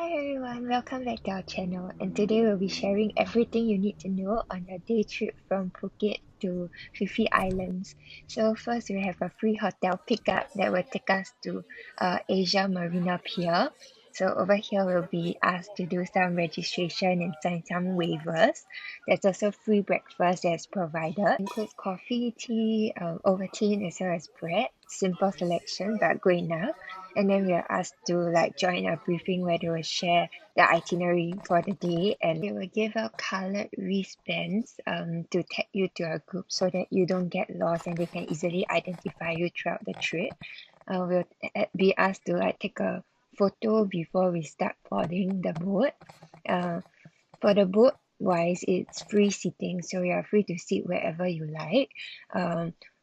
Hi everyone, welcome back to our channel, and today we'll be sharing everything you need to know on a day trip from Phuket to Phi Phi Islands. So first we have a free hotel pickup that will take us to Asia Marina Pier. So over here we'll be asked to do some registration and sign some waivers. There's also free breakfast that's provided. Includes coffee, tea, Ovaltine as well as bread. Simple selection but good enough. And then we are asked to like join a briefing where they will share the itinerary for the day, and they will give out colored wristbands to tag you to a group so that you don't get lost and they can easily identify you throughout the trip. We'll be asked to like take a photo before we start boarding the boat. For the boat wise, it's free seating, so you are free to sit wherever you like.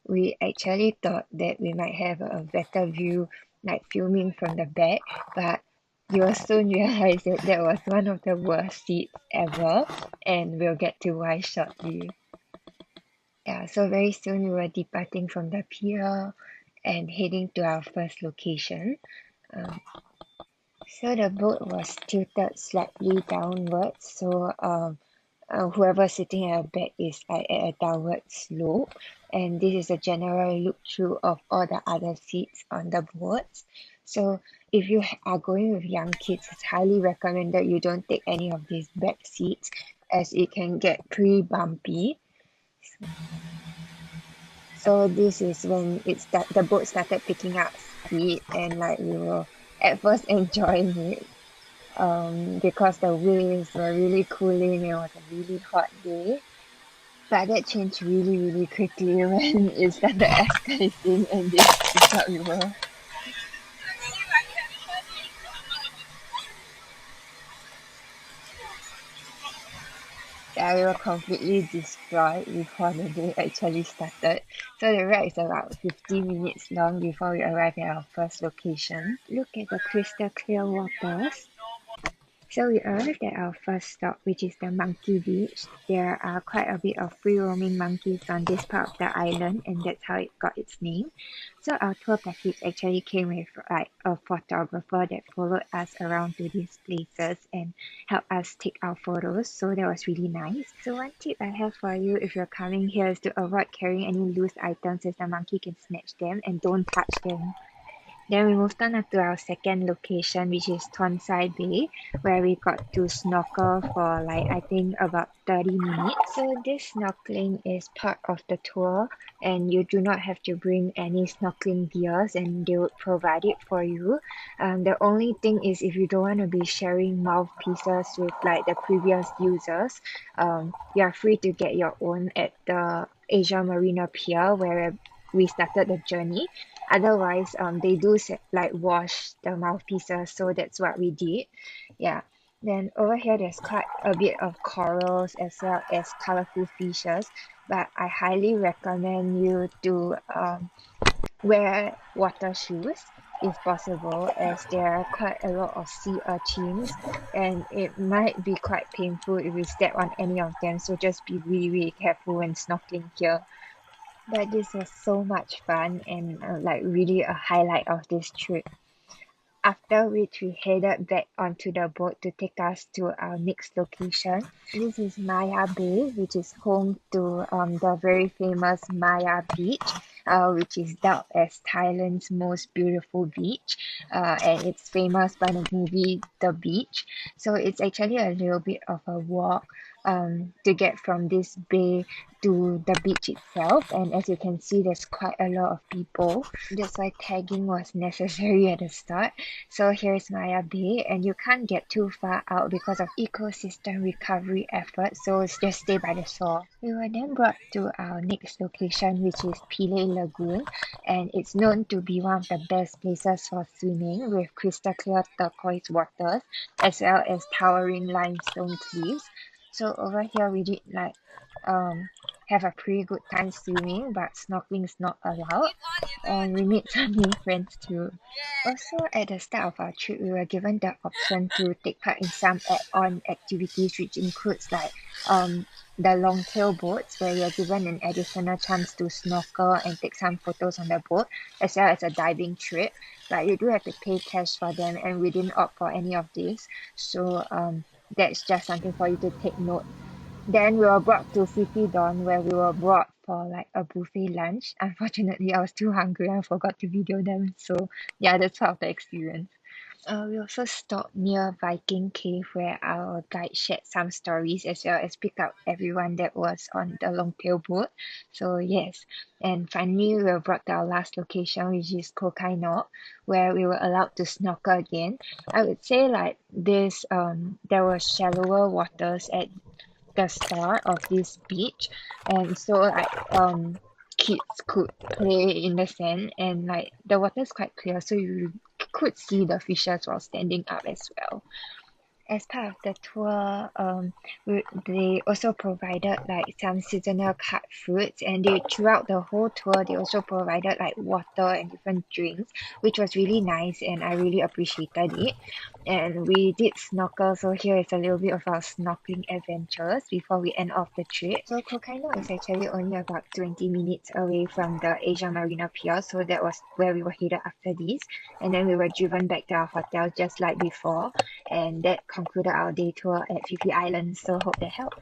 We actually thought that we might have a better view like filming from the back, but you will soon realize that that was one of the worst seats ever, and we'll get to why shortly. Yeah, so very soon we were departing from the pier and heading to our first location. Um, so the boat was tilted slightly downwards, so whoever sitting at the back is like at a downward slope, and this is a general look through of all the other seats on the boats. So if you are going with young kids, it's highly recommended you don't take any of these back seats as it can get pretty bumpy. So this is when the boat started picking up speed, and like we were at first enjoying it because the waves were really cooling. It was a really hot day. But that changed really quickly when it started escalating, and this is what we were. Yeah, we were completely destroyed before the day actually started. So the ride is about 50 minutes long before we arrive at our first location. Look at the crystal clear waters. So we arrived at our first stop, which is the Monkey Beach. There are quite a bit of free roaming monkeys on this part of the island, and that's how it got its name. So our tour package actually came with like a photographer that followed us around to these places and helped us take our photos. So that was really nice. So one tip I have for you if you're coming here is to avoid carrying any loose items as the monkey can snatch them, and don't touch them. Then we moved on up to our second location, which is Tonsai Bay, where we got to snorkel for like I think about 30 minutes. So this snorkeling is part of the tour, and you do not have to bring any snorkeling gears, and they would provide it for you. The only thing is if you don't want to be sharing mouthpieces with like the previous users, you are free to get your own at the Asia Marina Pier where we started the journey. Otherwise, they do like wash the mouthpieces, so that's what we did. Yeah. Then over here, there's quite a bit of corals as well as colorful fishes, but I highly recommend you to wear water shoes if possible, as there are quite a lot of sea urchins, and it might be quite painful if you step on any of them. So just be really careful when snorkeling here. But this was so much fun and like really a highlight of this trip. After which we headed back onto the boat to take us to our next location. This is Maya Bay, which is home to the very famous Maya Beach, which is dubbed as Thailand's most beautiful beach, and it's famous by the movie The Beach. So it's actually a little bit of a walk to get from this bay to the beach itself, and as you can see there's quite a lot of people. That's why tagging was necessary at the start. So here's Maya Bay, and you can't get too far out because of ecosystem recovery efforts, so just stay by the shore. We were then brought to our next location, which is Pile Lagoon, and it's known to be one of the best places for swimming with crystal clear turquoise waters as well as towering limestone cliffs. So over here we did like have a pretty good time swimming, but snorkeling is not allowed, and we made some new friends too. Also, at the start of our trip, we were given the option to take part in some add-on activities, which includes like the long tail boats where you're given an additional chance to snorkel and take some photos on the boat, as well as a diving trip. But you do have to pay cash for them, and we didn't opt for any of this. So that's just something for you to take note. Then we were brought to Phi Phi Don, where we were brought for like a buffet lunch. Unfortunately, I was too hungry. I forgot to video them. So yeah, that's part of the experience. We also stopped near Viking Cave where our guide shared some stories as well as picked up everyone that was on the longtail boat. So yes, and finally we were brought to our last location, which is Koh Kai Nok, where we were allowed to snorkel again. I would say like this there were shallower waters at the start of this beach, and so like kids could play in the sand, and like the water is quite clear, so you could see the fishes while standing up as well. As part of the tour, they also provided like some seasonal cut fruits, and they throughout the whole tour they also provided like water and different drinks, which was really nice, and I really appreciated it. And we did snorkel, so here is a little bit of our snorkeling adventures before we end off the trip. So Hokkaido is actually only about 20 minutes away from the Asia Marina Pier, so that was where we were headed after this. And then we were driven back to our hotel just like before, and that concluded our day tour at Phi Phi Islands. So hope that helped.